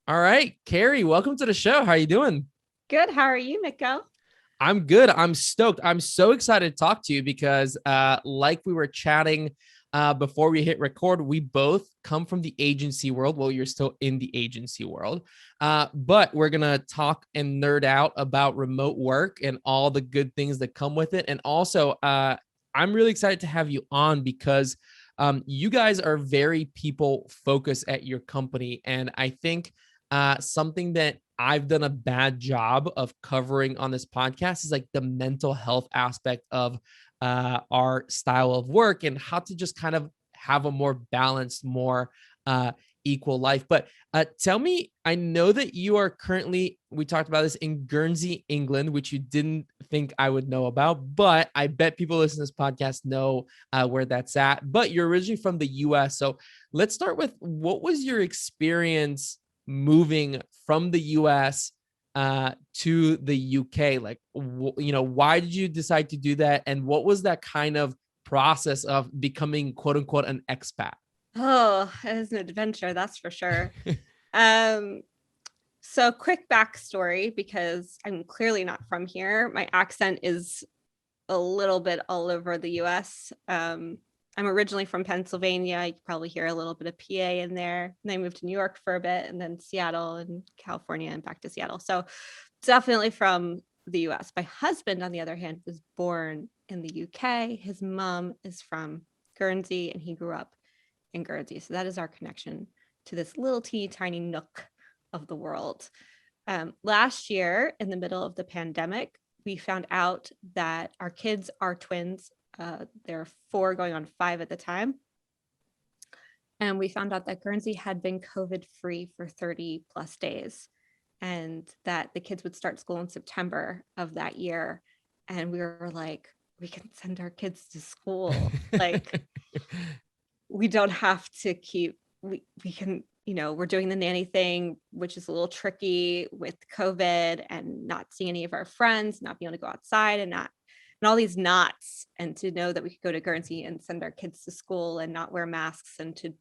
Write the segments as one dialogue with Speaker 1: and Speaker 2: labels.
Speaker 1: All right, Kerry, welcome to the show. How you doing?
Speaker 2: Good. How are you, Mitko?
Speaker 1: I'm good. I'm stoked. I'm so excited to talk to you because, like we were chatting before we hit record, we both come from the agency world. Well, you're still in the agency world, but we're gonna talk and nerd out about remote work and all the good things that come with it. And also, I'm really excited to have you on because you guys are very people focused at your company, and I think something that I've done a bad job of covering on this podcast is like the mental health aspect of our style of work and how to just kind of have a more balanced, more equal life. But tell me, I know that you are currently, we talked about this in Guernsey, England, which you didn't think I would know about, but I bet people listening to this podcast know where that's at. But you're originally from the US. So let's start with what was your experience moving from the US to the UK? Like, why did you decide to do that? And what was that kind of process of becoming quote unquote an expat?
Speaker 2: Oh, it is an adventure, that's for sure. Um, so quick backstory, because I'm clearly not from here. My accent is a little bit all over the US. I'm originally from Pennsylvania. You can probably hear a little bit of PA in there. And I moved to New York for a bit, and then Seattle and California and back to Seattle. So definitely from the US. My husband, on the other hand, was born in the UK. His mom is from Guernsey, and he grew up in Guernsey. So that is our connection to this little teeny tiny nook of the world. Last year, in the middle of the pandemic, we found out that our kids are twins. They're 4 going on 5 at the time. And we found out that Guernsey had been COVID free for 30 plus days, and that the kids would start school in September of that year. And we were like, we can send our kids to school. Like, we don't have to keep, we can, we're doing the nanny thing, which is a little tricky with COVID and not seeing any of our friends, not being able to go outside and all these knots. And to know that we could go to Guernsey and send our kids to school and not wear masks and to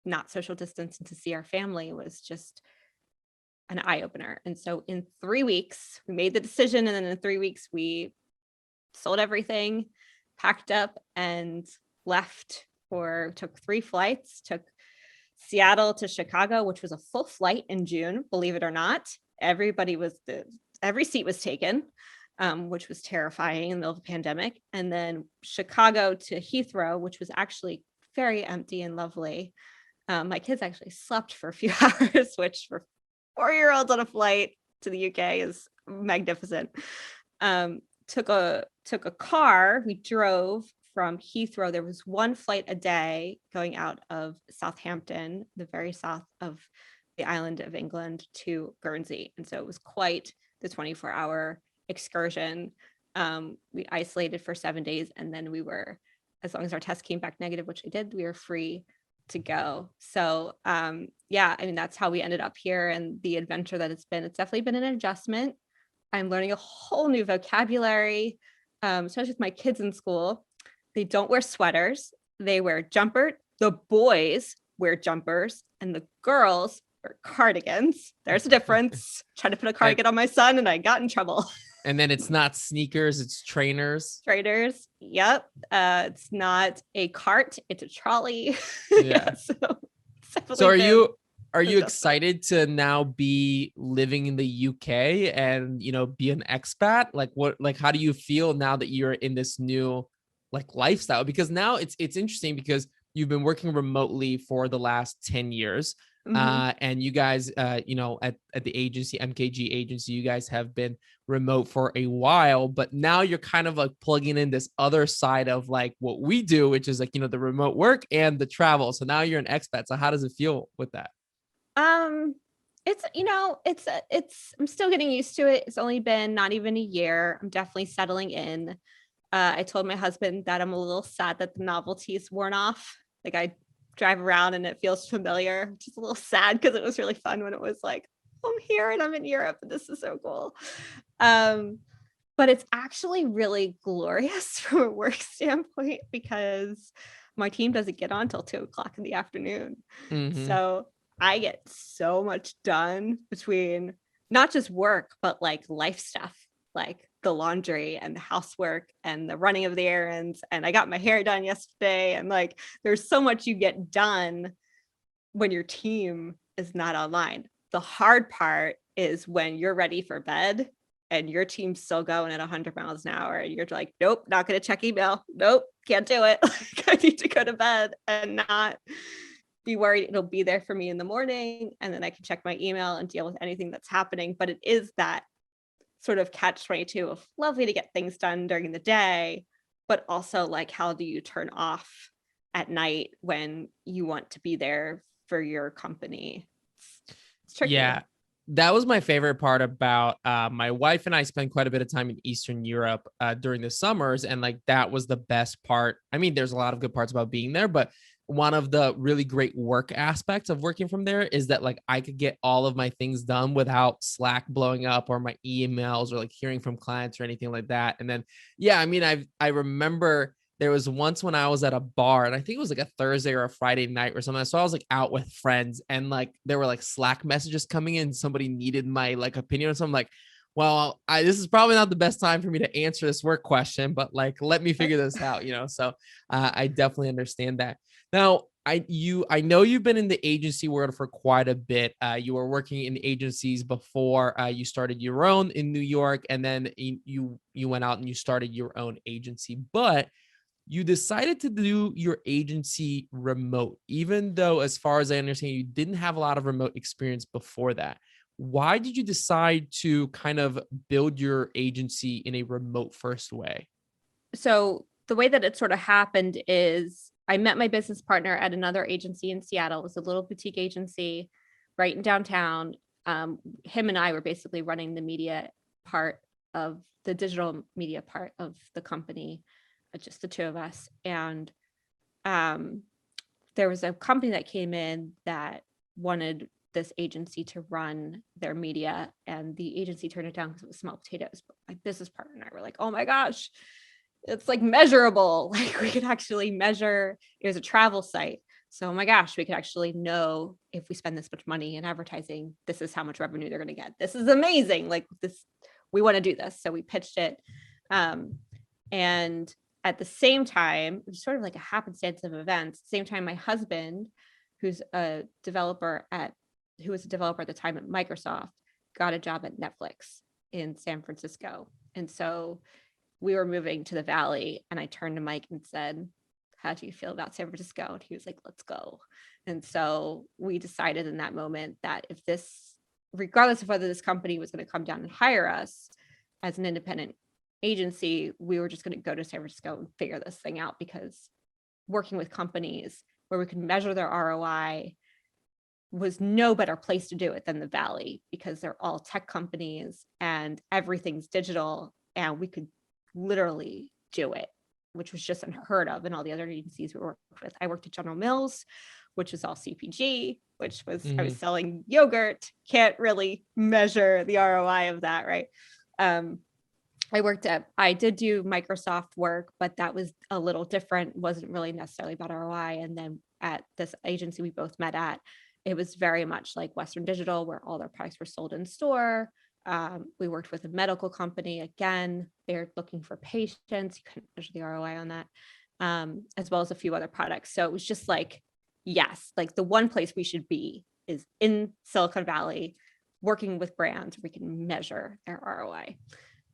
Speaker 2: not social distance and to see our family was just an eye opener. And so in 3 weeks, we made the decision. And then in 3 weeks, we sold everything, packed up, and left. Or took 3 flights, took Seattle to Chicago, which was a full flight in June, believe it or not. Every seat was taken, which was terrifying in the middle of the pandemic. And then Chicago to Heathrow, which was actually very empty and lovely. My kids actually slept for a few hours, which for 4-year-olds on a flight to the UK is magnificent. Took a car. We drove from Heathrow. There was 1 flight a day going out of Southampton, the very south of the island of England, to Guernsey. And so it was quite the 24-hour excursion. We isolated for 7 days, and then we were, as long as our test came back negative, which they did, we were free to go. So yeah, I mean, that's how we ended up here, and the adventure that it's been. It's definitely been an adjustment. I'm learning a whole new vocabulary, especially with my kids in school. They don't wear sweaters. They wear jumpers. The boys wear jumpers and the girls wear cardigans. There's a difference. Tried to put a
Speaker 1: and,
Speaker 2: cardigan on my son and I got in trouble.
Speaker 1: and then it's not sneakers, it's trainers.
Speaker 2: Traders. Yep. It's not a cart. It's a trolley.
Speaker 1: Yeah. So are you
Speaker 2: adjustment.
Speaker 1: excited to now be living in the UK and be an expat? Like how do you feel now that you're in this new like lifestyle? Because now it's interesting because you've been working remotely for the last 10 years.
Speaker 2: Mm-hmm.
Speaker 1: And you guys, at the agency, MKG agency, you guys have been remote for a while, but now you're kind of like plugging in this other side of like what we do, which is like, the remote work and the travel. So now you're an expat. So how does it feel with that?
Speaker 2: Um, it's I'm still getting used to it. It's only been not even a year. I'm definitely settling in. I told my husband that I'm a little sad that the novelty's worn off. Like, I drive around and it feels familiar, which is a little sad because it was really fun when it was like, I'm here and I'm in Europe and this is so cool. But it's actually really glorious from a work standpoint because my team doesn't get on until 2 o'clock in the afternoon.
Speaker 1: Mm-hmm.
Speaker 2: So I get so much done between not just work, but like life stuff, like the laundry and the housework and the running of the errands. And I got my hair done yesterday. And like, there's so much you get done when your team is not online. The hard part is when you're ready for bed and your team's still going at 100 miles an hour and you're like, nope, not going to check email. Nope, can't do it. Like, I need to go to bed and not be worried it'll be there for me in the morning. And then I can check my email and deal with anything that's happening. But it is that sort of catch-22 of lovely to get things done during the day, but also like, how do you turn off at night when you want to be there for your company? It's tricky.
Speaker 1: Yeah, that was my favorite part about my wife and I spend quite a bit of time in Eastern Europe during the summers. And like, that was the best part. I mean, there's a lot of good parts about being there, but one of the really great work aspects of working from there is that like I could get all of my things done without Slack blowing up or my emails or like hearing from clients or anything like that. And then, yeah, I mean, I remember there was once when I was at a bar and I think it was like a Thursday or a Friday night or something. So I was like out with friends and like there were like Slack messages coming in. Somebody needed my like opinion or something. Like, well, this is probably not the best time for me to answer this work question, but like, let me figure this out, you know? So I definitely understand that. Now, I know you've been in the agency world for quite a bit. You were working in agencies before you started your own in New York, and then you went out and you started your own agency. But you decided to do your agency remote, even though, as far as I understand, you didn't have a lot of remote experience before that. Why did you decide to kind of build your agency in a remote first way?
Speaker 2: So the way that it sort of happened is I met my business partner at another agency in Seattle. It was a little boutique agency right in downtown. Him and I were basically running the media part of the digital media part of the company, just the two of us. And there was a company that came in that wanted this agency to run their media, and the agency turned it down because it was small potatoes. But my business partner and I were like, oh my gosh, it's like measurable. Like, we could actually measure. It was a travel site. So, oh my gosh, we could actually know if we spend this much money in advertising, this is how much revenue they're going to get. This is amazing. Like, this, we want to do this. So we pitched it. And at the same time, it was sort of like a happenstance of events. Same time, my husband, who was a developer at the time at Microsoft, got a job at Netflix in San Francisco. And so we were moving to the Valley, and I turned to Mike and said, how do you feel about San Francisco? And he was like, let's go. And so we decided in that moment that if this, regardless of whether this company was going to come down and hire us as an independent agency, we were just going to go to San Francisco and figure this thing out, because working with companies where we could measure their ROI was no better place to do it than the Valley, because they're all tech companies and everything's digital, and we could literally do it, which was just unheard of in all the other agencies we worked with. I worked at General Mills, which is all CPG, which was, I was selling yogurt, can't really measure the ROI of that, right? I did do Microsoft work, but that was a little different, wasn't really necessarily about ROI. And then at this agency we both met at, it was very much like Western Digital, where all their products were sold in store. We worked with a medical company. Again, they're looking for patients. You couldn't measure the ROI on that, as well as a few other products. So it was just like, yes, like the one place we should be is in Silicon Valley, working with brands where we can measure their ROI.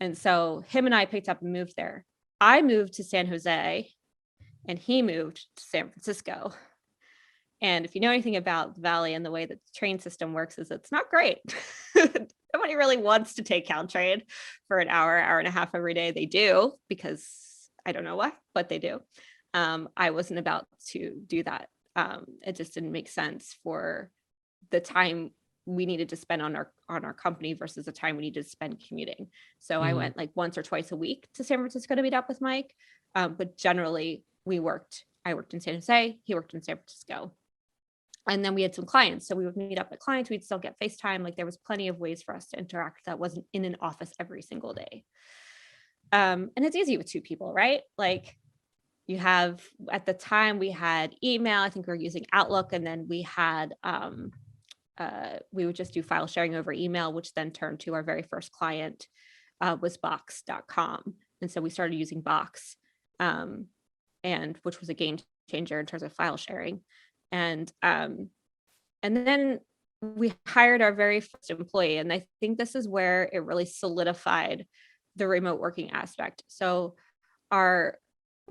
Speaker 2: And so him and I picked up and moved there. I moved to San Jose and he moved to San Francisco. And if you know anything about the Valley and the way that the train system works, is it's not great. Nobody really wants to take Caltrain for an hour and a half every day. They do, because I don't know why, but they do. I wasn't about to do that. It just didn't make sense for the time we needed to spend on our company versus the time we needed to spend commuting. So I went like once or twice a week to San Francisco to meet up with Mike. But generally I worked in San Jose, he worked in San Francisco. And then we had some clients. So we would meet up with clients. We'd still get FaceTime. Like, there was plenty of ways for us to interact that wasn't in an office every single day. And it's easy with two people, right? Like, you have, at the time we had email, I think we were using Outlook, and then we had we would just do file sharing over email, which then turned to our very first client was box.com. And so we started using Box, and which was a game changer in terms of file sharing. And then we hired our very first employee. And I think this is where it really solidified the remote working aspect. So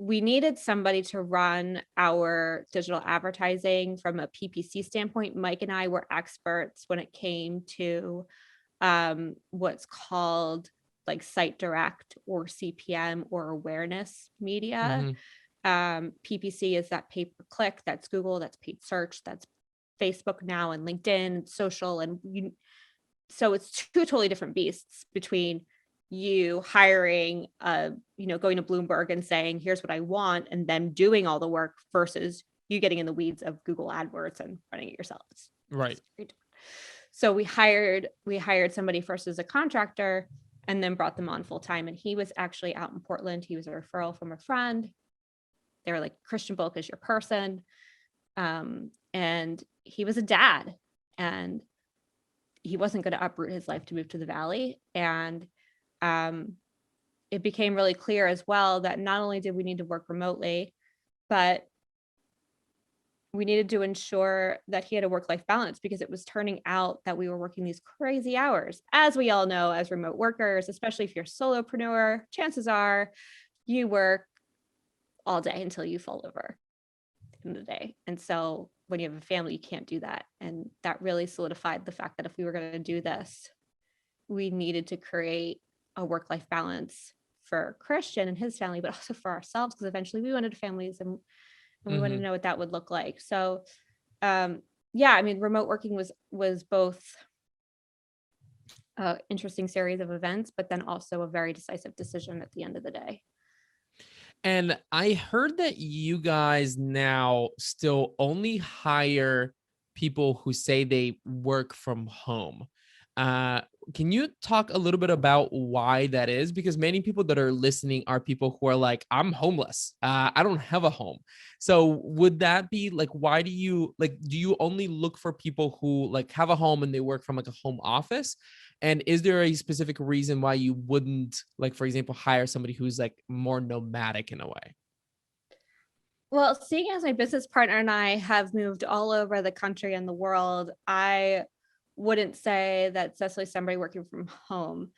Speaker 2: we needed somebody to run our digital advertising from a PPC standpoint. Mike and I were experts when it came to what's called like site direct or CPM or awareness media. PPC is that pay per click, that's Google, that's paid search, that's Facebook now and LinkedIn, social. And so it's two totally different beasts between you hiring, going to Bloomberg and saying, here's what I want, and then doing all the work versus you getting in the weeds of Google AdWords and running it yourselves.
Speaker 1: Right.
Speaker 2: So we hired somebody first as a contractor and then brought them on full time. And he was actually out in Portland. He was a referral from a friend. They were like, Christian Bulk is your person. And he was a dad, and he wasn't going to uproot his life to move to the Valley. And it became really clear as well that not only did we need to work remotely, but we needed to ensure that he had a work-life balance, because it was turning out that we were working these crazy hours. As we all know, as remote workers, especially if you're a solopreneur, chances are you work all day until you fall over in the day. And so when you have a family, you can't do that. And that really solidified the fact that if we were going to do this, we needed to create a work-life balance for Christian and his family, but also for ourselves, because eventually we wanted families and we wanted to know what that would look like. So remote working was both an interesting series of events, but then also a very decisive decision at the end of the day.
Speaker 1: And I heard that you guys now still only hire people who say they work from home. Can you talk a little bit about why that is? Because many people that are listening are people who are like, I'm homeless. I don't have a home. So would that be like, why do you only look for people who like have a home and they work from like a home office? And is there a specific reason why you wouldn't, like, for example, hire somebody who's like more nomadic in a way?
Speaker 2: Well, seeing as my business partner and I have moved all over the country and the world, I wouldn't say that Cecily's somebody working from home.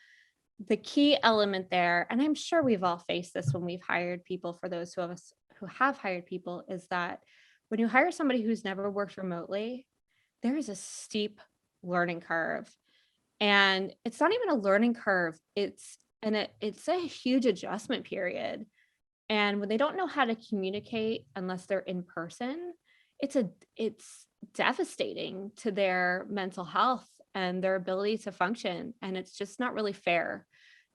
Speaker 2: The key element there, and I'm sure we've all faced this when we've hired people, for those who have hired people, is that when you hire somebody who's never worked remotely, there is a steep learning curve. And it's not even a learning curve. It's a huge adjustment period. And when they don't know how to communicate unless they're in person, it's devastating to their mental health and their ability to function. And it's just not really fair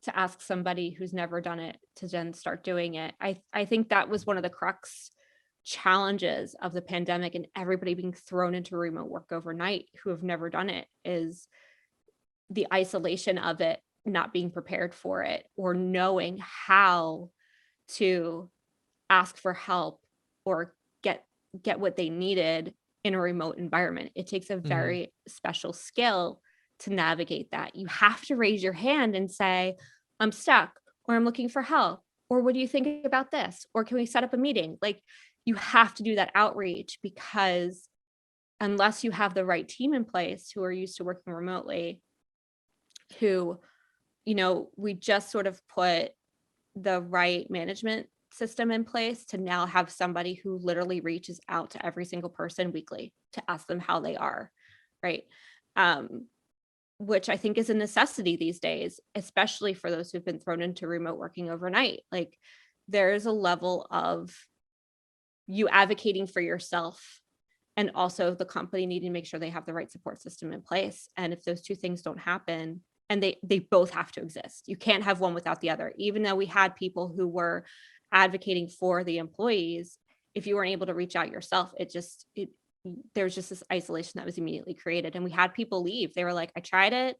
Speaker 2: to ask somebody who's never done it to then start doing it. I think that was one of the crux challenges of the pandemic and everybody being thrown into remote work overnight who have never done it, is the isolation of it, not being prepared for it, or knowing how to ask for help or get what they needed in a remote environment. It takes a very special skill to navigate that. You have to raise your hand and say, I'm stuck, or I'm looking for help, or what do you think about this? Or can we set up a meeting? Like, you have to do that outreach, because unless you have the right team in place who are used to working remotely, who, we just sort of put the right management system in place to now have somebody who literally reaches out to every single person weekly to ask them how they are, right? Which I think is a necessity these days, especially for those who've been thrown into remote working overnight. Like, there's a level of you advocating for yourself and also the company needing to make sure they have the right support system in place. And if those two things don't happen, and they both have to exist, you can't have one without the other. Even though we had people who were advocating for the employees, if you weren't able to reach out yourself, there was just this isolation that was immediately created. And we had people leave. They were like, I tried it,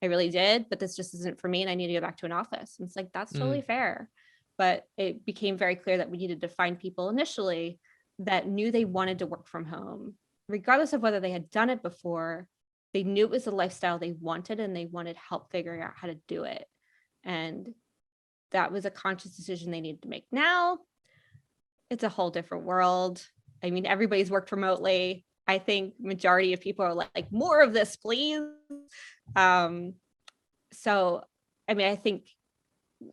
Speaker 2: I really did, but this just isn't for me, and I need to go back to an office. And it's like, that's totally fair. But it became very clear that we needed to find people initially that knew they wanted to work from home, regardless of whether they had done it before, they knew it was a lifestyle they wanted, and they wanted help figuring out how to do it. And that was a conscious decision they needed to make. Now it's a whole different world. I mean, everybody's worked remotely. I think majority of people are like more of this, please. So, I mean, I think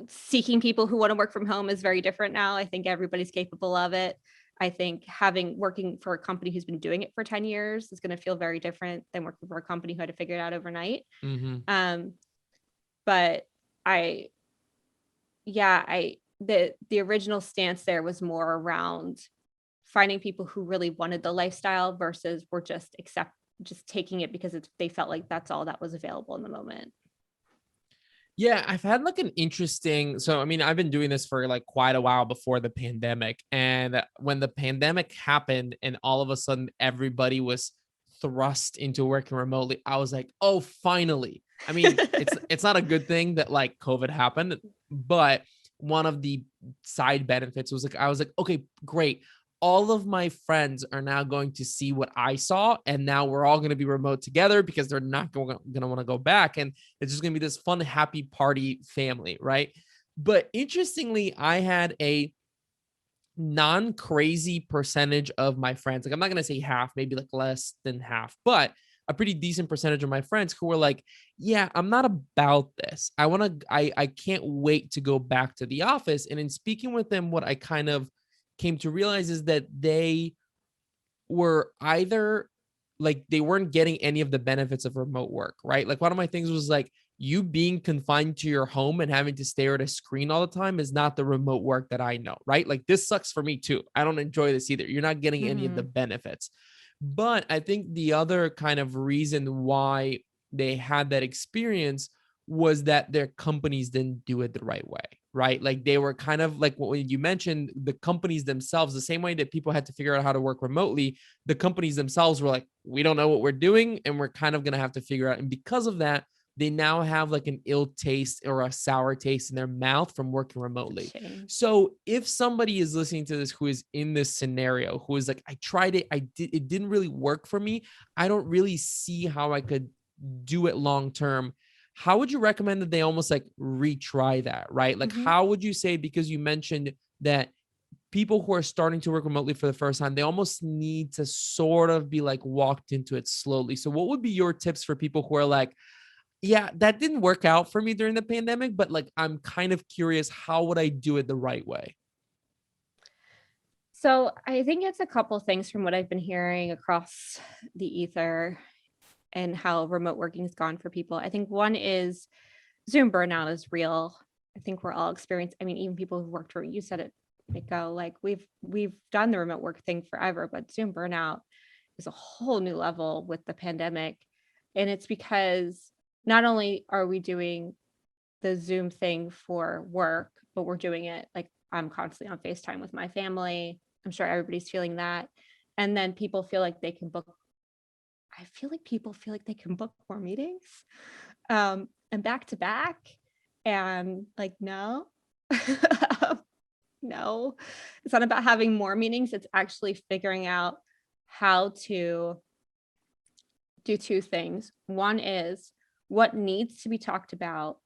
Speaker 2: seeking people who want to work from home is very different now. I think everybody's capable of it. I think working for a company who's been doing it for 10 years is going to feel very different than working for a company who had to figure it out overnight. But the original stance there was more around finding people who really wanted the lifestyle versus were just taking it because they felt like that's all that was available in the moment.
Speaker 1: Yeah, I've had like an interesting, so I mean, I've been doing this for like quite a while before the pandemic. And when the pandemic happened and all of a sudden everybody was thrust into working remotely, I was like, oh, finally. I mean, it's not a good thing that like COVID happened, but one of the side benefits was like, I was like, okay, great. All of my friends are now going to see what I saw, and now we're all going to be remote together because they're not going to want to go back, and it's just going to be this fun, happy party family, right? But interestingly, I had a non-crazy percentage of my friends, like I'm not going to say half, maybe like less than half, but a pretty decent percentage of my friends who were like, yeah, I'm not about this. I can't wait to go back to the office. And in speaking with them, what I kind of came to realize is that they were either like they weren't getting any of the benefits of remote work, right? Like one of my things was like, you being confined to your home and having to stare at a screen all the time is not the remote work that I know, right? Like this sucks for me too. I don't enjoy this either. You're not getting any of the benefits. But I think the other kind of reason why they had that experience was that their companies didn't do it the right way, right? Like they were kind of like what you mentioned, the companies themselves, the same way that people had to figure out how to work remotely, the companies themselves were like, we don't know what we're doing and we're kind of going to have to figure out. And because of that, they now have like an ill taste or a sour taste in their mouth from working remotely. So if somebody is listening to this who is in this scenario, who is like, I tried it, it didn't really work for me, I don't really see how I could do it long term, how would you recommend that they almost like retry that, right? Like, how would you say, because you mentioned that people who are starting to work remotely for the first time, they almost need to sort of be like walked into it slowly. So what would be your tips for people who are like, yeah, that didn't work out for me during the pandemic, but like, I'm kind of curious, how would I do it the right way?
Speaker 2: So I think it's a couple things from what I've been hearing across the ether and how remote working has gone for people. I think one is Zoom burnout is real. I think we're all experiencing, I mean, even people who worked for, you said it, Mitko, like we've done the remote work thing forever, but Zoom burnout is a whole new level with the pandemic. And it's because not only are we doing the Zoom thing for work, but we're doing it like I'm constantly on FaceTime with my family. I'm sure everybody's feeling that. And then people feel like they can book. I feel like people feel like they can book more meetings and back to back. And like, no, no, it's not about having more meetings. It's actually figuring out how to do two things. One is what needs to be talked about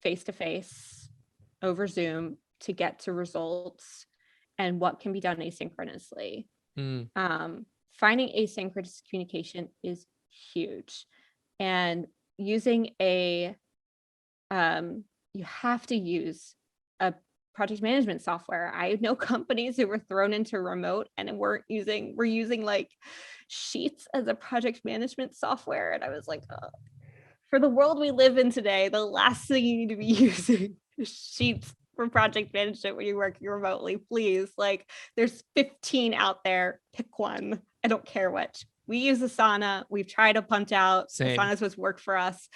Speaker 2: face to face over Zoom to get to results and what can be done asynchronously. Finding asynchronous communication is huge, and using you have to use a project management software. I know companies who were thrown into remote and we're using like Sheets as a project management software. And I was like, oh, for the world we live in today, the last thing you need to be using is Sheets for project management when you're working remotely. Please, like there's 15 out there, pick one. I don't care which. We use Asana. We've tried a punch out. Asana's what's worked for us.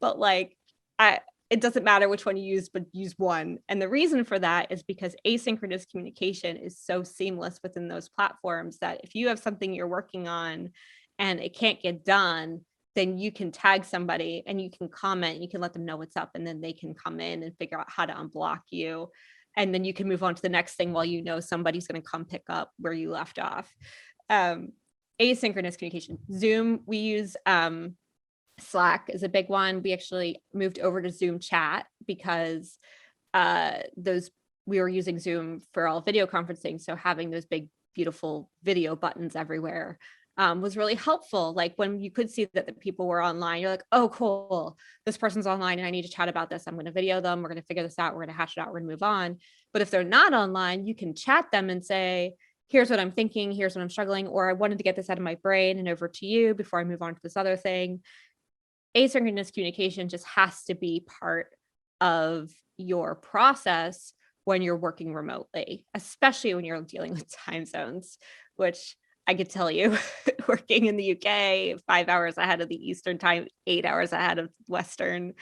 Speaker 2: But like it doesn't matter which one you use, but use one. And the reason for that is because asynchronous communication is so seamless within those platforms that if you have something you're working on and it can't get done, then you can tag somebody and you can comment, you can let them know what's up, and then they can come in and figure out how to unblock you. And then you can move on to the next thing while you know somebody's going to come pick up where you left off. Asynchronous communication. Zoom, we use Slack is a big one. We actually moved over to Zoom chat because we were using Zoom for all video conferencing. So having those big, beautiful video buttons everywhere was really helpful. Like when you could see that the people were online, you're like, oh, cool, this person's online and I need to chat about this. I'm going to video them. We're going to figure this out. We're going to hash it out. We're going to move on. But if they're not online, you can chat them and say, here's what I'm thinking. Here's what I'm struggling. Or I wanted to get this out of my brain and over to you before I move on to this other thing. Asynchronous communication just has to be part of your process when you're working remotely, especially when you're dealing with time zones, which I could tell you, working in the UK, 5 hours ahead of the Eastern time, 8 hours ahead of Western,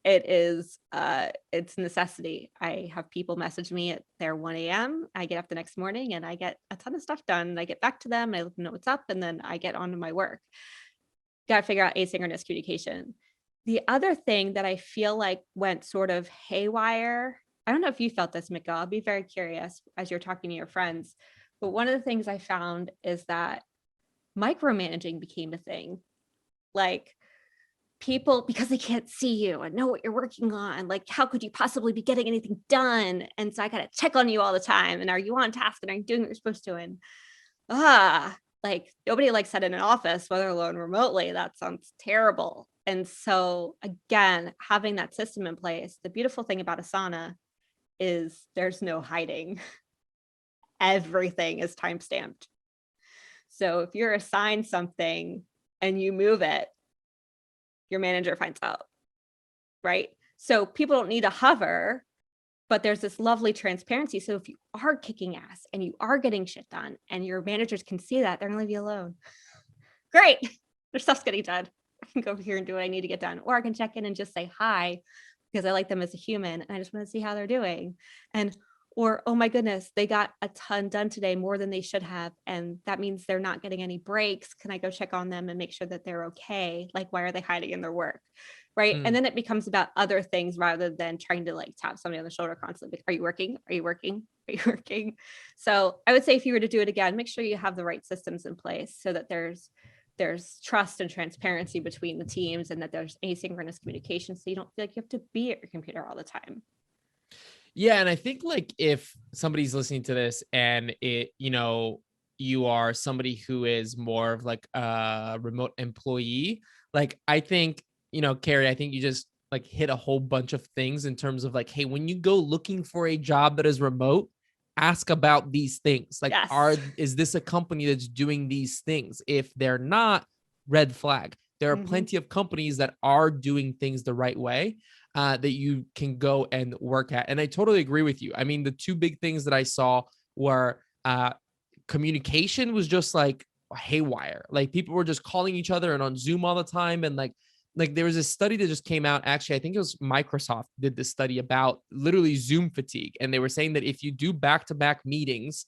Speaker 2: it's necessity. I have people message me at their 1 a.m. I get up the next morning and I get a ton of stuff done. I get back to them, I let them know what's up, and then I get on to my work. Got to figure out asynchronous communication. The other thing that I feel like went sort of haywire, I don't know if you felt this, Mitko, I'll be very curious as you're talking to your friends, but one of the things I found is that micromanaging became a thing. Like people, because they can't see you and know what you're working on, like how could you possibly be getting anything done? And so I got to check on you all the time. And are you on task? And are you doing what you're supposed to? And like nobody likes that in an office, whether alone remotely. That sounds terrible. And so again, having that system in place, the beautiful thing about Asana is there's no hiding. Everything is timestamped. So if you're assigned something and you move it, your manager finds out, right? So people don't need to hover, but there's this lovely transparency. So if you are kicking ass and you are getting shit done and your managers can see that, they're gonna leave you alone. Great, their stuff's getting done. I can go over here and do what I need to get done. Or I can check in and just say hi because I like them as a human and I just want to see how they're doing. Or, oh my goodness, they got a ton done today, more than they should have. And that means they're not getting any breaks. Can I go check on them and make sure that they're okay? Like, why are they hiding in their work? Right. And then it becomes about other things rather than trying to like tap somebody on the shoulder constantly. Like, are you working? Are you working? Are you working? So I would say if you were to do it again, make sure you have the right systems in place so that there's trust and transparency between the teams and that there's asynchronous communication. So you don't feel like you have to be at your computer all the time.
Speaker 1: Yeah. And I think like if somebody's listening to this and you are somebody who is more of like a remote employee, like I think, Kerry, I think you just like hit a whole bunch of things in terms of like, hey, when you go looking for a job that is remote, ask about these things. Like,
Speaker 2: yes.
Speaker 1: Is this a company that's doing these things? If they're not, red flag. There are plenty of companies that are doing things the right way. That you can go and work at. And I totally agree with you. I mean, the two big things that I saw were communication was just like haywire. Like people were just calling each other and on Zoom all the time. And like there was a study that just came out. Actually, I think it was Microsoft did this study about literally Zoom fatigue. And they were saying that if you do back-to-back meetings,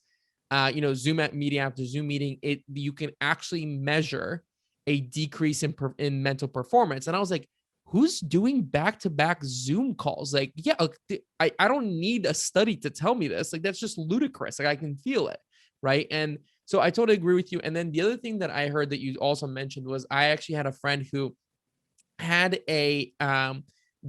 Speaker 1: Zoom meeting after Zoom meeting, you can actually measure a decrease in mental performance. And I was like, who's doing back-to-back Zoom calls? Like, yeah, I don't need a study to tell me this. Like, that's just ludicrous. Like, I can feel it, right? And so I totally agree with you. And then the other thing that I heard that you also mentioned was I actually had a friend who had they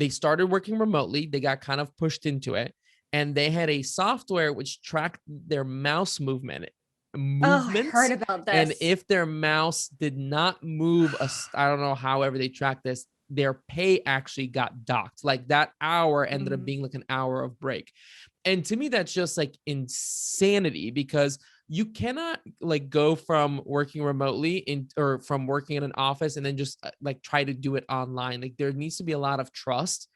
Speaker 1: started working remotely. They got kind of pushed into it. And they had a software which tracked their mouse movements.
Speaker 2: Oh, I heard about this.
Speaker 1: And if their mouse did not move, I don't know, however they track this, their pay actually got docked. Like that hour ended up being like an hour of break. And to me, that's just like insanity because you cannot like go from working remotely or from working in an office and then just like try to do it online. Like there needs to be a lot of trust,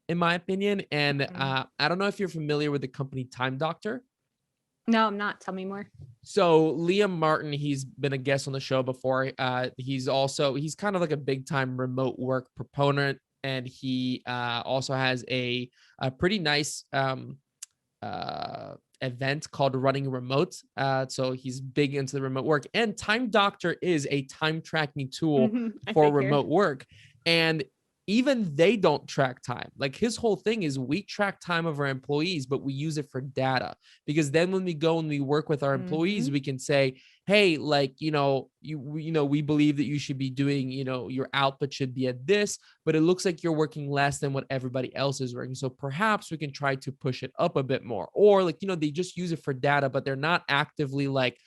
Speaker 1: in my opinion. And I don't know if you're familiar with the company Time Doctor.
Speaker 2: No, I'm not. Tell me more.
Speaker 1: So Liam Martin, he's been a guest on the show before. He's kind of like a big time remote work proponent. And he also has a pretty nice event called Running Remote. So he's big into the remote work. And Time Doctor is a time tracking tool for remote work. And even they don't track time. Like his whole thing is we track time of our employees, but we use it for data, because then when we go and we work with our employees, we can say, hey, like, we believe that you should be doing, your output should be at this, but it looks like you're working less than what everybody else is working. So perhaps we can try to push it up a bit more. Or like, they just use it for data, but they're not actively like,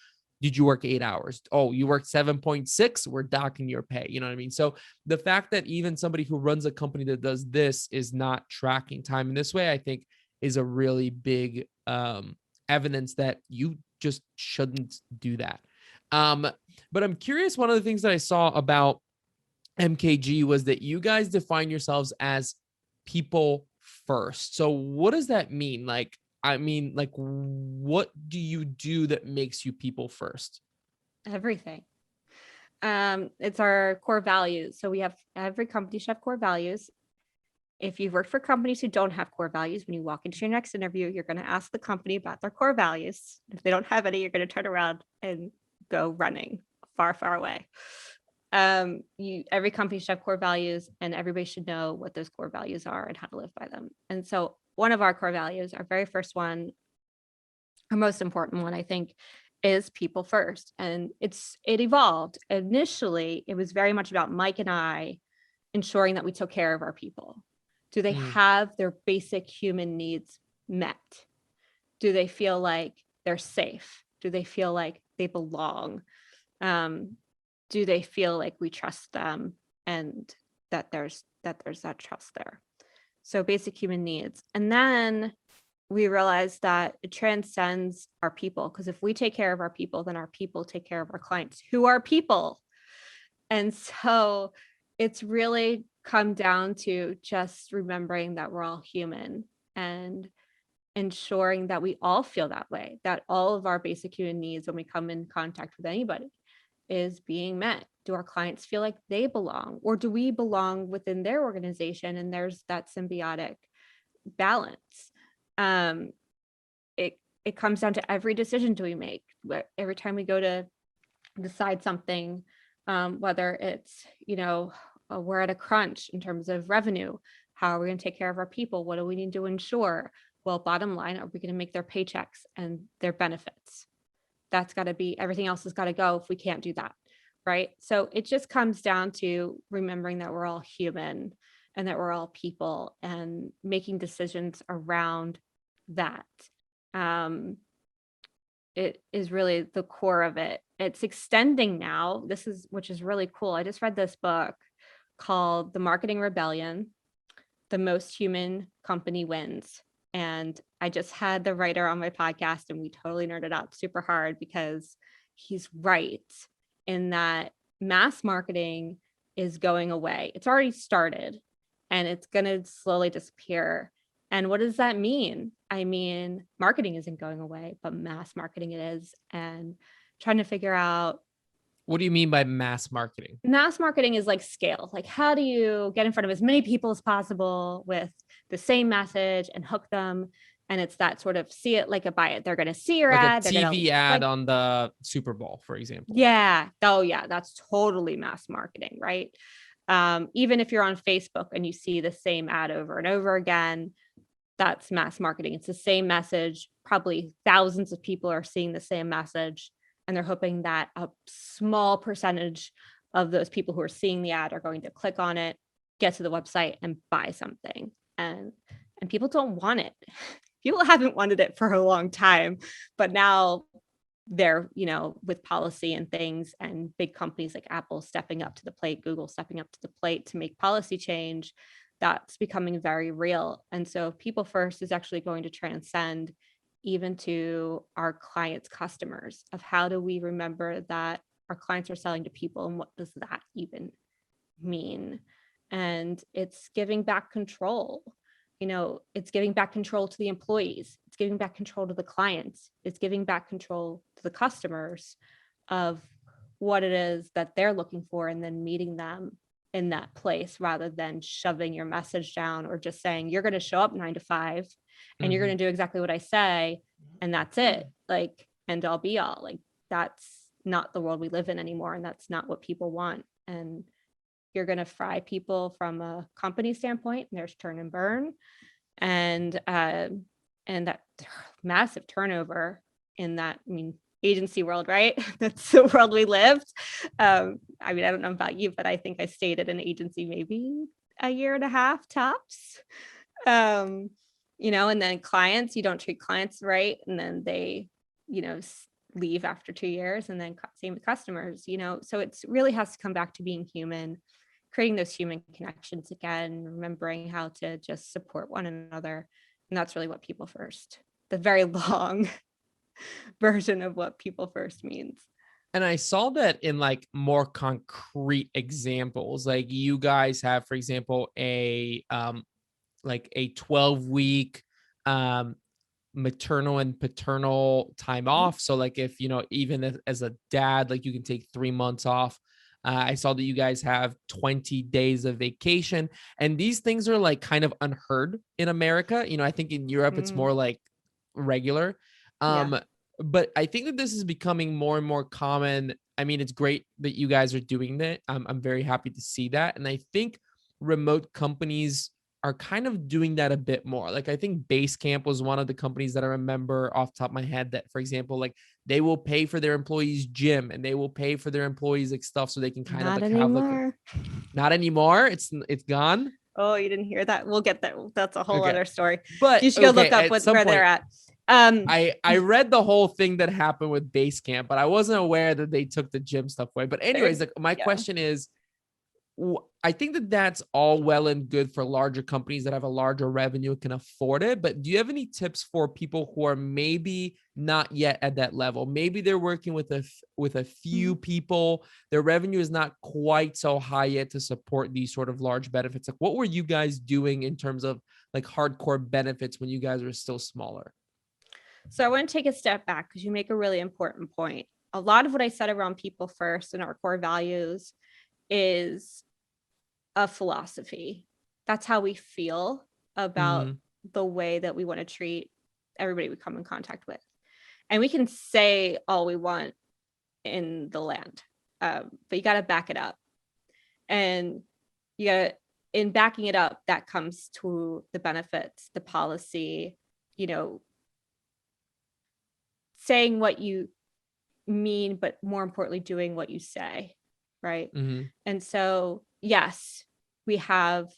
Speaker 1: did you work 8 hours? Oh, you worked 7.6. We're docking your pay. You know what I mean? So the fact that even somebody who runs a company that does this is not tracking time in this way, I think is a really big evidence that you just shouldn't do that. But I'm curious, one of the things that I saw about MKG was that you guys define yourselves as people first. So what does that mean? Like, what do you do that makes you people first?
Speaker 2: Everything. It's our core values. So every company should have core values. If you've worked for companies who don't have core values, when you walk into your next interview, you're going to ask the company about their core values. If they don't have any, you're going to turn around and go running far, far away. Every company should have core values, and everybody should know what those core values are and how to live by them. And so one of our core values, our very first one, our most important one, I think, is people first. And it evolved. Initially, it was very much about Mike and I ensuring that we took care of our people. Do they have their basic human needs met? Do they feel like they're safe? Do they feel like they belong? Do they feel like we trust them and that there's that trust there? So basic human needs. And then we realized that it transcends our people, because if we take care of our people, then our people take care of our clients, who are people. And so it's really come down to just remembering that we're all human and ensuring that we all feel that way, that all of our basic human needs when we come in contact with anybody is being met. Do our clients feel like they belong, or do we belong within their organization? And there's that symbiotic balance. It comes down to every decision do we make. Every time we go to decide something, whether it's, we're at a crunch in terms of revenue, how are we going to take care of our people? What do we need to ensure? Well, bottom line, are we going to make their paychecks and their benefits? That's got to be, everything else has got to go if we can't do that, right? So it just comes down to remembering that we're all human and that we're all people, and making decisions around that. It is really the core of it. It's extending now. Which is really cool. I just read this book called The Marketing Rebellion: The Most Human Company Wins. And I just had the writer on my podcast, and we totally nerded out super hard, because he's right in that mass marketing is going away. It's already started, and it's going to slowly disappear. And what does that mean? I mean, marketing isn't going away, but mass marketing it is. And trying to figure out,
Speaker 1: what do you mean by mass marketing?
Speaker 2: Mass marketing is like scale. Like, how do you get in front of as many people as possible with the same message and hook them? And it's that sort of see it like a buy it. They're going to see your
Speaker 1: like
Speaker 2: ad.
Speaker 1: a TV ad on the Super Bowl, for example.
Speaker 2: Yeah. Oh, yeah. That's totally mass marketing, right? Even if you're on Facebook and you see the same ad over and over again, that's mass marketing. It's the same message. Probably thousands of people are seeing the same message, and they're hoping that a small percentage of those people who are seeing the ad are going to click on it, get to the website, and buy something. And people don't want it. People haven't wanted it for a long time, but now they're, with policy and things, and big companies like Apple stepping up to the plate, Google stepping up to the plate to make policy change, that's becoming very real. And so people first is actually going to transcend even to our clients' customers, of how do we remember that our clients are selling to people, and what does that even mean? And it's giving back control. It's giving back control to the employees. It's giving back control to the clients. It's giving back control to the customers of what it is that they're looking for, and then meeting them in that place, rather than shoving your message down, or just saying, you're going to show up 9 to 5 and you're going to do exactly what I say. And that's it. Like, end all be all. Like, that's not the world we live in anymore. And that's not what people want. And you're going to fry people from a company standpoint, and there's churn and burn, and that massive turnover in that, I mean, agency world, right? That's the world we lived. I mean, I don't know about you, but I think I stayed at an agency maybe a year and a half tops. And then clients, you don't treat clients right, and then they, leave after 2 years, and then same with customers, so it's really has to come back to being human, creating those human connections again, remembering how to just support one another. And that's really what people first, the very long version of what people first means.
Speaker 1: And I saw that in like more concrete examples. Like you guys have, for example, a 12-week maternal and paternal time off. So like if, even as a dad, like you can take 3 months off. I saw that you guys have 20 days of vacation, and these things are like kind of unheard in America. I think in Europe, it's more like regular.
Speaker 2: Yeah.
Speaker 1: But I think that this is becoming more and more common. I mean, it's great that you guys are doing that. I'm very happy to see that. And I think remote companies are kind of doing that a bit more. Like I think Basecamp was one of the companies that I remember off the top of my head that, for example, like they will pay for their employees gym, and they will pay for their employees like stuff so they can kind of
Speaker 2: Not
Speaker 1: like have like
Speaker 2: anymore.
Speaker 1: not anymore. It's gone.
Speaker 2: Oh, you didn't hear that? We'll get that. That's a whole
Speaker 1: Okay.
Speaker 2: other story.
Speaker 1: But
Speaker 2: You should go
Speaker 1: okay,
Speaker 2: look up
Speaker 1: at some
Speaker 2: where
Speaker 1: point,
Speaker 2: they're at.
Speaker 1: I read the whole thing that happened with Basecamp, but I wasn't aware that they took the gym stuff away. But anyways, like my question is, I think that that's all well and good for larger companies that have a larger revenue and can afford it. But do you have any tips for people who are maybe not yet at that level? Maybe they're working with a few people. Their revenue is not quite so high yet to support these sort of large benefits. Like, what were you guys doing in terms of like hardcore benefits when you guys were still smaller?
Speaker 2: So I want to take a step back because you make a really important point. A lot of what I said around people first and our core values is a philosophy. That's how we feel about the way that we want to treat everybody we come in contact with. And we can say all we want in the land, but you got to back it up. And in backing it up, that comes to the benefits, the policy, saying what you mean, but more importantly, doing what you say, right? And so, yes, we have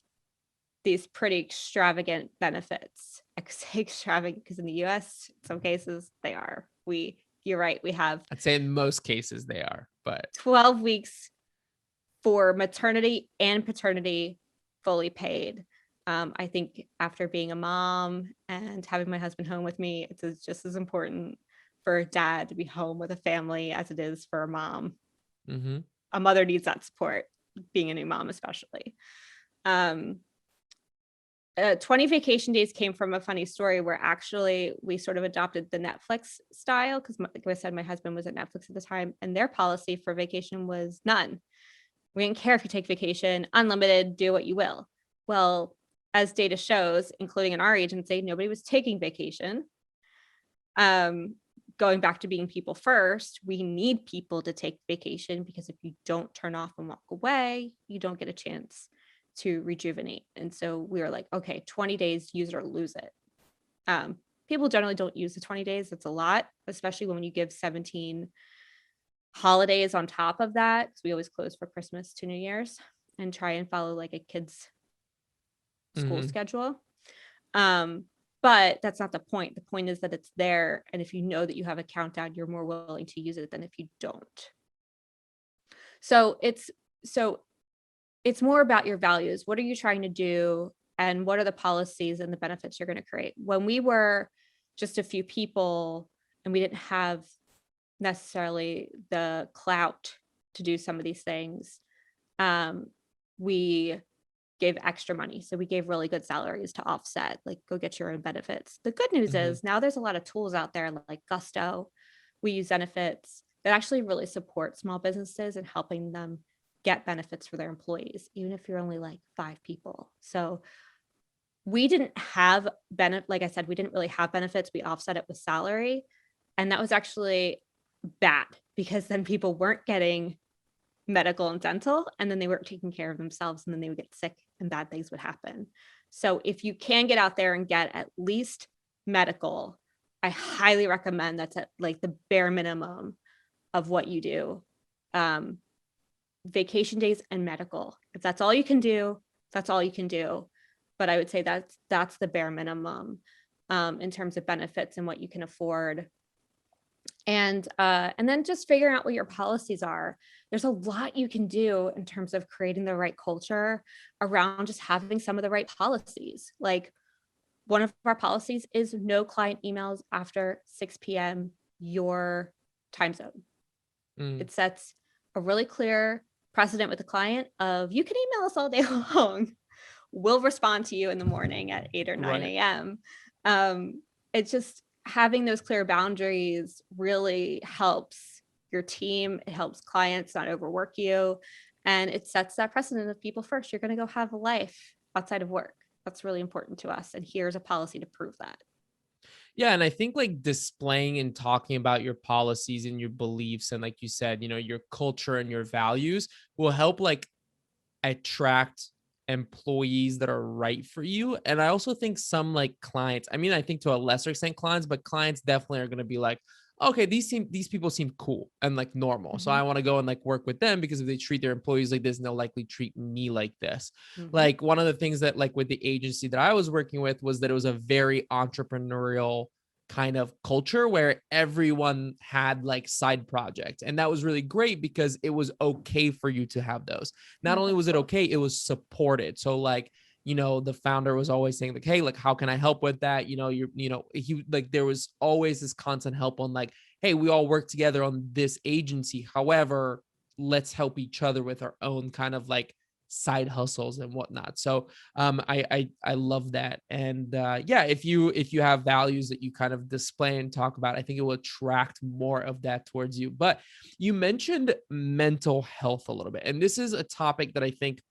Speaker 2: these pretty extravagant benefits. I say extravagant because in the US, in some cases, they are. You're right, we have,
Speaker 1: I'd say in most cases they are, but
Speaker 2: 12 weeks for maternity and paternity fully paid. I think after being a mom and having my husband home with me, it's just as important for a dad to be home with a family as it is for a mom. A mother needs that support, being a new mom especially. 20 vacation days came from a funny story where actually we sort of adopted the Netflix style because, like I said, my husband was at Netflix at the time, and their policy for vacation was none. We didn't care if you take vacation, unlimited, do what you will. Well, as data shows, including in our agency, nobody was taking vacation. Going back to being people first, we need people to take vacation because if you don't turn off and walk away, you don't get a chance to rejuvenate. And so we were like, okay, 20 days, use it or lose it. People generally don't use the 20 days. That's a lot, especially when you give 17 holidays on top of that, because we always close for Christmas to New Year's and try and follow like a kid's school schedule. But that's not the point. The point is that it's there. And if you know that you have a countdown, you're more willing to use it than if you don't. So it's more about your values. What are you trying to do? And what are the policies and the benefits you're going to create? When we were just a few people and we didn't have necessarily the clout to do some of these things, we gave extra money. So we gave really good salaries to offset, like go get your own benefits. The good news is now there's a lot of tools out there like Gusto. We use benefits that actually really support small businesses and helping them get benefits for their employees, even if you're only like 5 people. So we didn't have like I said, we didn't really have benefits. We offset it with salary. And that was actually bad because then people weren't getting medical and dental, and then they weren't taking care of themselves, and then they would get sick and bad things would happen. So if you can get out there and get at least medical, I highly recommend that's at like the bare minimum of what you do. Vacation days and medical. If that's all you can do, that's all you can do. But I would say that's the bare minimum in terms of benefits and what you can afford. And then just figuring out what your policies are. There's a lot you can do in terms of creating the right culture around just having some of the right policies. Like one of our policies is no client emails after 6 p.m. your time zone. It sets a really clear precedent with the client of you can email us all day long. We'll respond to you in the morning at 8 or 9 a.m. It's just having those clear boundaries really helps your team. It helps clients not overwork you. And it sets that precedent of people first. You're going to go have a life outside of work. That's really important to us. And here's a policy to prove that.
Speaker 1: Yeah. And I think like displaying and talking about your policies and your beliefs and, like you said, your culture and your values will help like attract employees that are right for you. And I also think some like clients, I mean, I think to a lesser extent clients, but clients definitely are going to be like, okay, these people seem cool and like normal. So I want to go and like work with them because if they treat their employees like this, they'll likely treat me like this. Like one of the things that like with the agency that I was working with was that it was a very entrepreneurial kind of culture where everyone had like side projects. And that was really great because it was okay for you to have those. Not only was it okay, it was supported. So like, the founder was always saying like, hey, like, how can I help with that? He like, there was always this constant help on like, hey, we all work together on this agency. However, let's help each other with our own kind of like side hustles and whatnot. So I love that. And yeah, if you have values that you kind of display and talk about, I think it will attract more of that towards you. But you mentioned mental health a little bit, and this is a topic that I think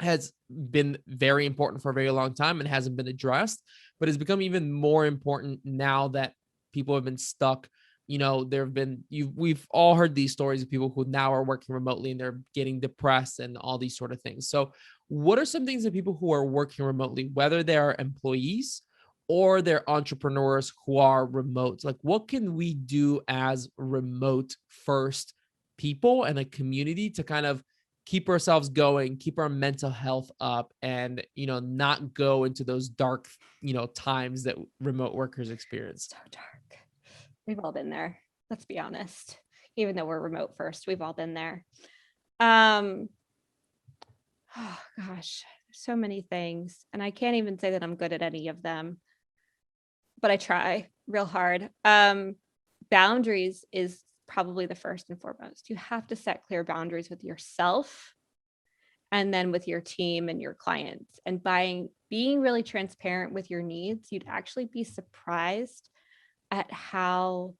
Speaker 1: has been very important for a very long time and hasn't been addressed, but has become even more important now that people have been stuck. We've all heard these stories of people who now are working remotely and they're getting depressed and all these sort of things. So what are some things that people who are working remotely, whether they are employees or they're entrepreneurs who are remote, like what can we do as remote first people and a community to kind of keep ourselves going, keep our mental health up, and not go into those dark times that remote workers experience?
Speaker 2: So dark. We've all been there. Let's be honest. Even though we're remote first, we've all been there. Oh gosh, so many things. And I can't even say that I'm good at any of them, but I try real hard. Boundaries is probably the first and foremost. You have to set clear boundaries with yourself and then with your team and your clients. And by being really transparent with your needs, you'd actually be surprised at how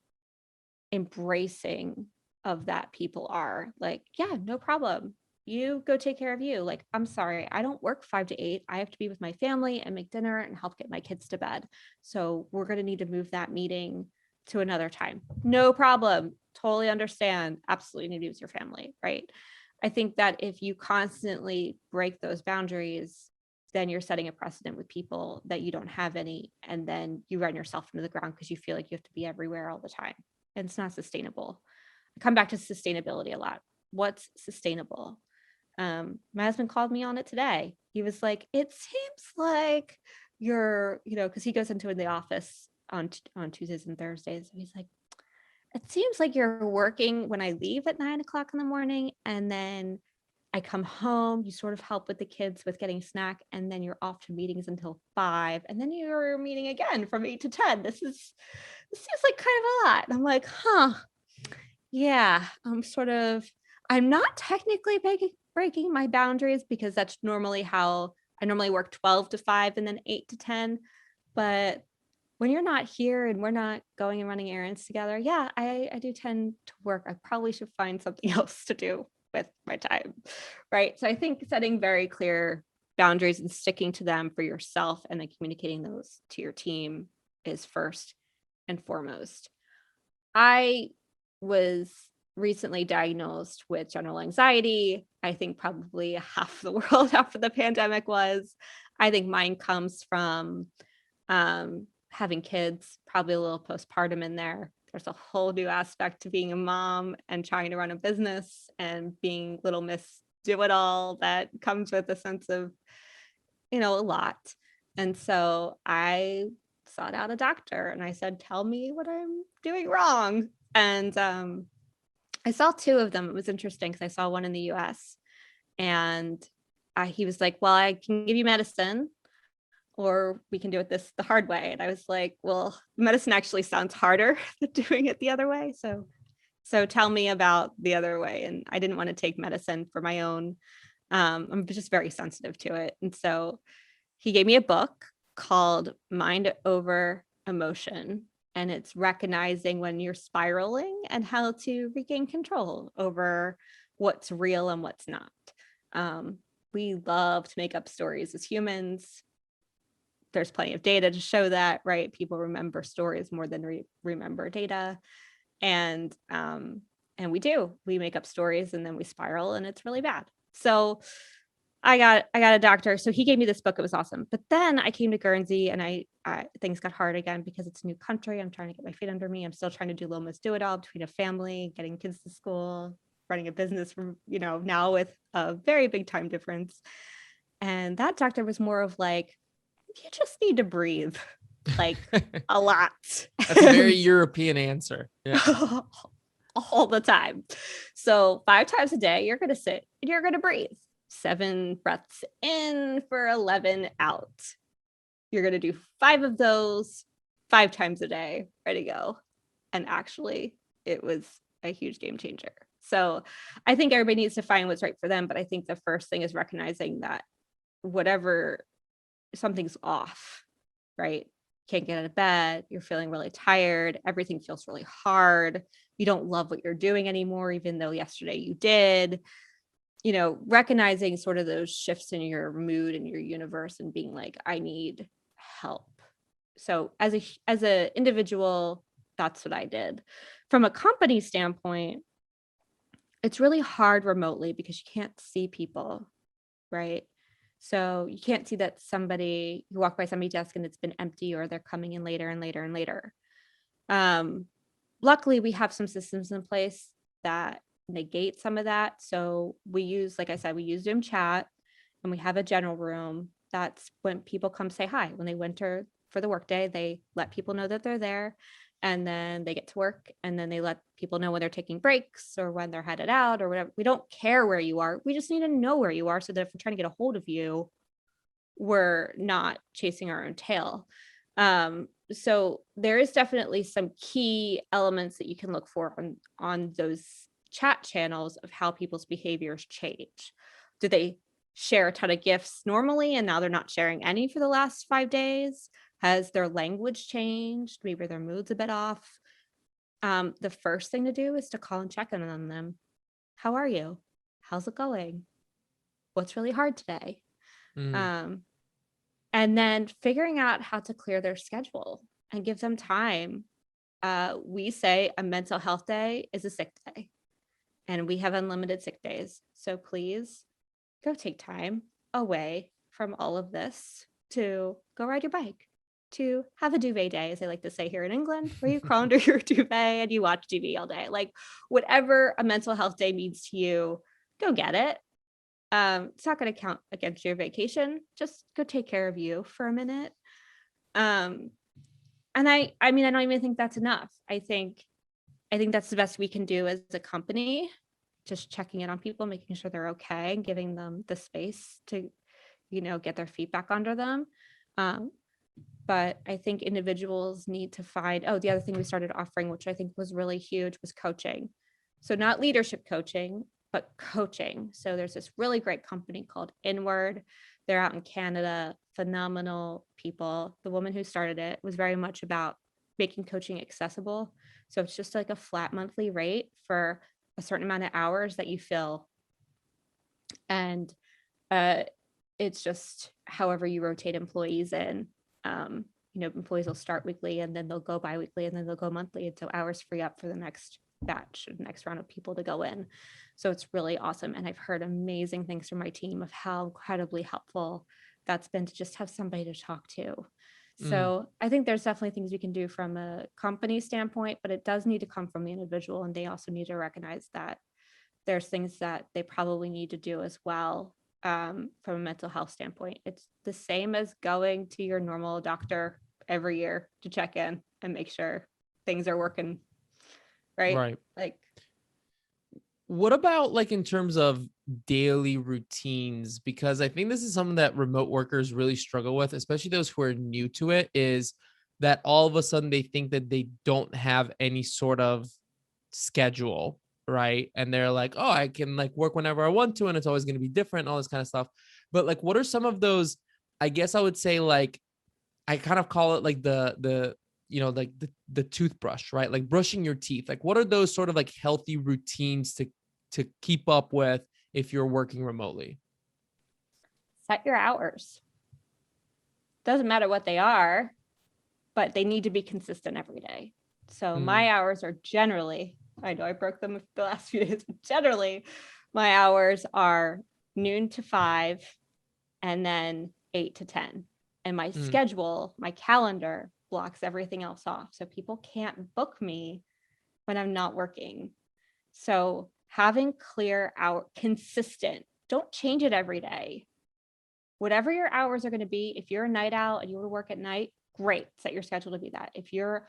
Speaker 2: embracing of that people are. Like, yeah, no problem. You go take care of you. Like, I'm sorry, I don't work 5 to 8. I have to be with my family and make dinner and help get my kids to bed. So we're going to need to move that meeting to another time. No problem. Totally understand. Absolutely need to be with your family, right? I think that if you constantly break those boundaries, then you're setting a precedent with people that you don't have any. And then you run yourself into the ground because you feel like you have to be everywhere all the time. And it's not sustainable. I come back to sustainability a lot. What's sustainable? My husband called me on it today. He was like, it seems like you're, because he goes into the office on Tuesdays and Thursdays. And he's like, it seems like you're working when I leave at 9 o'clock in the morning. And then I come home, you sort of help with the kids with getting snack, and then you're off to meetings until 5. And then you're meeting again from 8 to 10. This seems like kind of a lot. And I'm like, yeah, I'm not technically breaking my boundaries because that's normally how I normally work 12 to 5 and then 8 to 10. But when you're not here and we're not going and running errands together, yeah, I do tend to work. I probably should find something else to do with my time, right? So I think setting very clear boundaries and sticking to them for yourself and then communicating those to your team is first and foremost. I was recently diagnosed with general anxiety. I think probably half the world after the pandemic was. I think mine comes from having kids, probably a little postpartum in there. There's a whole new aspect to being a mom and trying to run a business and being little Miss Do It All that comes with a sense of, a lot. And so I sought out a doctor and I said, tell me what I'm doing wrong. And I saw two of them. It was interesting because I saw one in the US and he was like, well, I can give you medicine or we can do it the hard way. And I was like, well, medicine actually sounds harder than doing it the other way. So tell me about the other way. And I didn't want to take medicine for my own. I'm just very sensitive to it. And so he gave me a book called Mind Over Emotion. And it's recognizing when you're spiraling and how to regain control over what's real and what's not. We love to make up stories as humans. There's plenty of data to show that, right? People remember stories more than remember data. And we do. We make up stories and then we spiral and it's really bad. So I got a doctor. So he gave me this book. It was awesome. But then I came to Guernsey and I things got hard again because it's a new country. I'm trying to get my feet under me. I'm still trying to do little Miss Do It All between a family, getting kids to school, running a business from, now with a very big time difference. And that doctor was more of like, you just need to breathe like a lot.
Speaker 1: That's a very European answer. Yeah.
Speaker 2: All the time. So 5 times a day, you're going to sit and you're going to breathe. 7 breaths in for 11 out. You're going to do 5 of those 5 times a day. Ready to go. And actually, it was a huge game changer. So I think everybody needs to find what's right for them. But I think the first thing is recognizing that whatever something's off, right? Can't get out of bed. You're feeling really tired. Everything feels really hard. You don't love what you're doing anymore, even though yesterday you did. Recognizing sort of those shifts in your mood and your universe and being like, I need help. So as a individual, that's what I did. From a company standpoint, it's really hard remotely because you can't see people, right? So you can't see that you walk by somebody's desk and it's been empty or they're coming in later and later and later. Luckily, we have some systems in place that negate some of that. So we use, like I said, we use Zoom chat and we have a general room. That's when people come say hi. When they winter for the workday, they let people know that they're there and then they get to work and then they let people know when they're taking breaks or when they're headed out or whatever. We don't care where you are. We just need to know where you are so that if we're trying to get a hold of you, we're not chasing our own tail. So there is definitely some key elements that you can look for on those chat channels of how people's behaviors change. Do they share a ton of gifts normally and now they're not sharing any for the last 5 days? Has their language changed? Maybe their mood's a bit off. The first thing to do is to call and check in on them. How are you? How's it going? What's really hard today? And then figuring out how to clear their schedule and give them time. We say a mental health day is a sick day, and we have unlimited sick days. So please go take time away from all of this to go ride your bike, to have a duvet day, as they like to say here in England, where you crawl under your duvet and you watch TV all day. Like whatever a mental health day means to you, go get it. It's not going to count against your vacation. Just go take care of you for a minute. And I mean, I don't even think that's enough. I think that's the best we can do as a company, just checking in on people, making sure they're okay and giving them the space to, get their feedback under them. But I think individuals need to find, the other thing we started offering, which I think was really huge, was coaching. So not leadership coaching, but coaching. So there's this really great company called Inward. They're out in Canada, phenomenal people. The woman who started it was very much about making coaching accessible. So it's just like a flat monthly rate for a certain amount of hours that you fill. And it's just however you rotate employees in. Employees will start weekly and then they'll go bi-weekly and then they'll go monthly. And so hours free up for the next batch, next round of people to go in. So it's really awesome. And I've heard amazing things from my team of how incredibly helpful that's been to just have somebody to talk to. So I think there's definitely things we can do from a company standpoint, but it does need to come from the individual. And they also need to recognize that there's things that they probably need to do as well, from a mental health standpoint. It's the same as going to your normal doctor every year to check in and make sure things are working right.
Speaker 1: Right.
Speaker 2: Like,
Speaker 1: What about like in terms of daily routines? Because I think this is something that remote workers really struggle with, especially those who are new to it, is that all of a sudden they think that they don't have any sort of schedule, right? And they're like, oh, I can like work whenever I want to, and it's always going to be different, all this kind of stuff. But like, what are some of those? I guess I would say like, I kind of call it like like the toothbrush, right? Like brushing your teeth. Like, what are those sort of like healthy routines to keep up with if you're working remotely?
Speaker 2: set your hours. Doesn't matter what they are, but they need to be consistent every day. So my hours are generally, I know I broke them the last few days, but generally my hours are noon to 5 and then 8 to 10. And my schedule, my calendar blocks everything else off. So people can't book me when I'm not working. So having clear hour, consistent, don't change it every day. Whatever your hours are going to be, if you're a night owl and you want to work at night, great, set your schedule to be that. If you're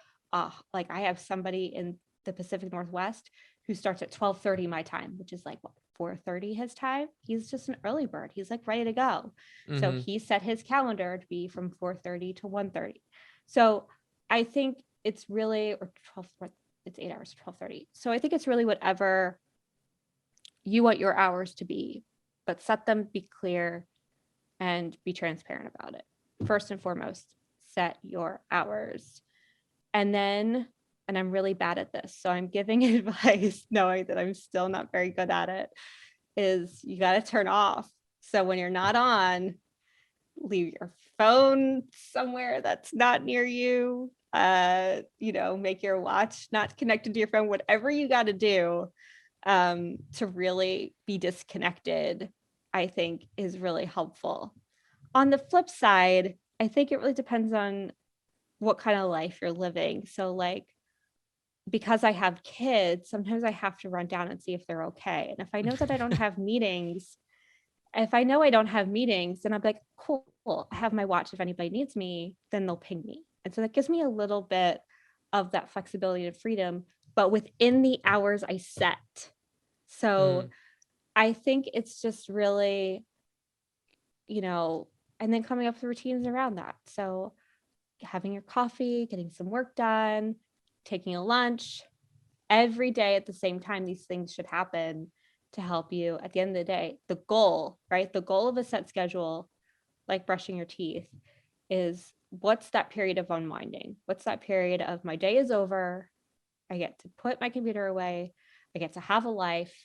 Speaker 2: like I have somebody in the Pacific Northwest who starts at 12:30 my time, which is like what, 4:30 his time. He's just an early bird. He's like ready to go. So he set his calendar to be from 4:30 to 1:30. So I think it's really, or 12, it's 8 hours to 12:30. So I think it's really whatever you want your hours to be, but set them, be clear, and be transparent about it. First and foremost, set your hours. And then, and I'm really bad at this, so I'm giving advice knowing that I'm still not very good at it, is you got to turn off. So when you're not on, leave your phone somewhere that's not near you. Make your watch not connected to your phone, whatever you got to do to really be disconnected, I think is really helpful. On the flip side, I think it really depends on what kind of life you're living. So like, because I have kids, sometimes I have to run down and see if they're okay. And if I know that I don't have meetings, then I'm like, cool, I have my watch. If anybody needs me, then they'll ping me. And so that gives me a little bit of that flexibility and freedom, but within the hours I set. So I think it's just really, and then coming up with routines around that. So having your coffee, getting some work done, taking a lunch every day at the same time, these things should happen to help you at the end of the day. The goal, right? The goal of a set schedule, like brushing your teeth, is what's that period of unwinding? What's that period of my day is over? I get to put my computer away. I get to have a life.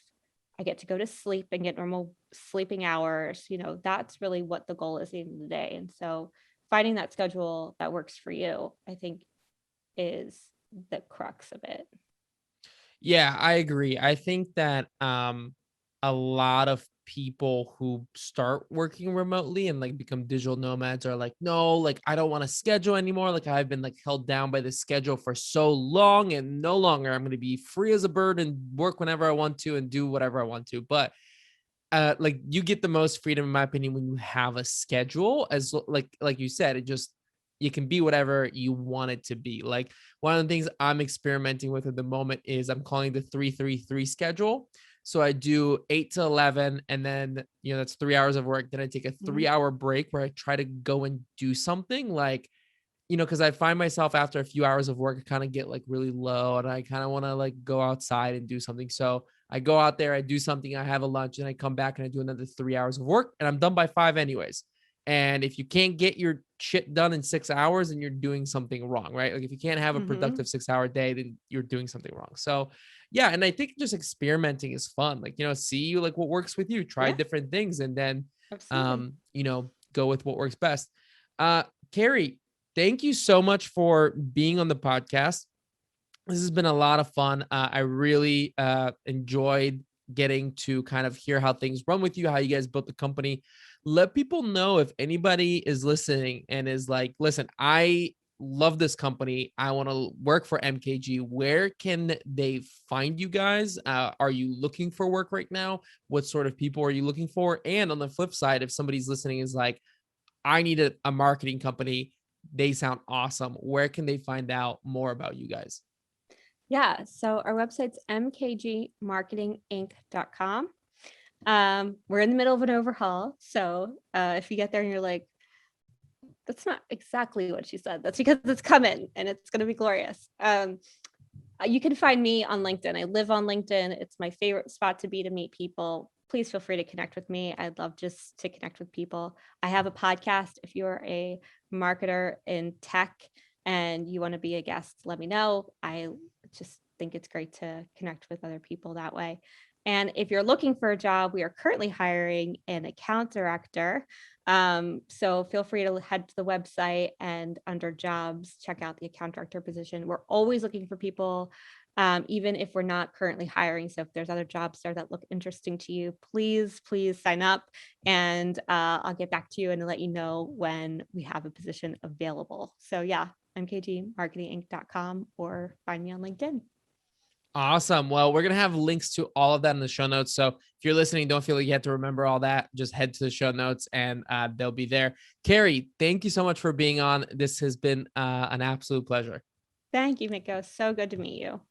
Speaker 2: I get to go to sleep and get normal sleeping hours. That's really what the goal is at the end of the day. And so finding that schedule that works for you, I think, is the crux of it.
Speaker 1: Yeah, I agree. I think that a lot of people who start working remotely and like become digital nomads are like, no, like I don't want to schedule anymore. Like I've been like held down by the schedule for so long, and no longer I'm going to be free as a bird and work whenever I want to and do whatever I want to. But like you get the most freedom, in my opinion, when you have a schedule. As like you said, you can be whatever you want it to be. Like one of the things I'm experimenting with at the moment is I'm calling the 3-3-3 schedule. So I do 8 to 11, and then that's 3 hours of work. Then I take a 3-hour break where I try to go and do something, like because I find myself after a few hours of work, I kind of get like really low and I kind of want to like go outside and do something. So I go out there, I do something, I have a lunch, and I come back and I do another 3 hours of work, and I'm done by 5 anyways. And if you can't get your shit done in 6 hours, then you're doing something wrong, right? Like if you can't have a productive 6-hour day, then you're doing something wrong. So yeah. And I think just experimenting is fun. Like, see like what works with you, try different things, and then, go with what works best. Kerry, thank you so much for being on the podcast. This has been a lot of fun. I really enjoyed getting to kind of hear how things run with you, how you guys built the company. Let people know if anybody is listening and is like, listen, I love this company. I want to work for MKG. Where can they find you guys? Are you looking for work right now? What sort of people are you looking for? And on the flip side, if somebody's listening is like, I need a marketing company, they sound awesome. Where can they find out more about you guys?
Speaker 2: Yeah. So our website's mkgmarketinginc.com. We're in the middle of an overhaul. So if you get there and you're like, that's not exactly what she said, that's because it's coming and it's going to be glorious. You can find me on LinkedIn. I live on LinkedIn. It's my favorite spot to be to meet people. Please feel free to connect with me. I'd love just to connect with people. I have a podcast. If you're a marketer in tech and you want to be a guest, let me know. I just think it's great to connect with other people that way. And if you're looking for a job, we are currently hiring an account director. So feel free to head to the website and under jobs, check out the account director position. We're always looking for people, even if we're not currently hiring. So if there's other jobs there that look interesting to you, please sign up, and I'll get back to you and let you know when we have a position available. So yeah, mkgmarketinginc.com or find me on LinkedIn.
Speaker 1: Awesome. Well, we're going to have links to all of that in the show notes. So if you're listening, don't feel like you have to remember all that. Just head to the show notes and they'll be there. Kerry, thank you so much for being on. This has been an absolute pleasure.
Speaker 2: Thank you, Mitko. So good to meet you.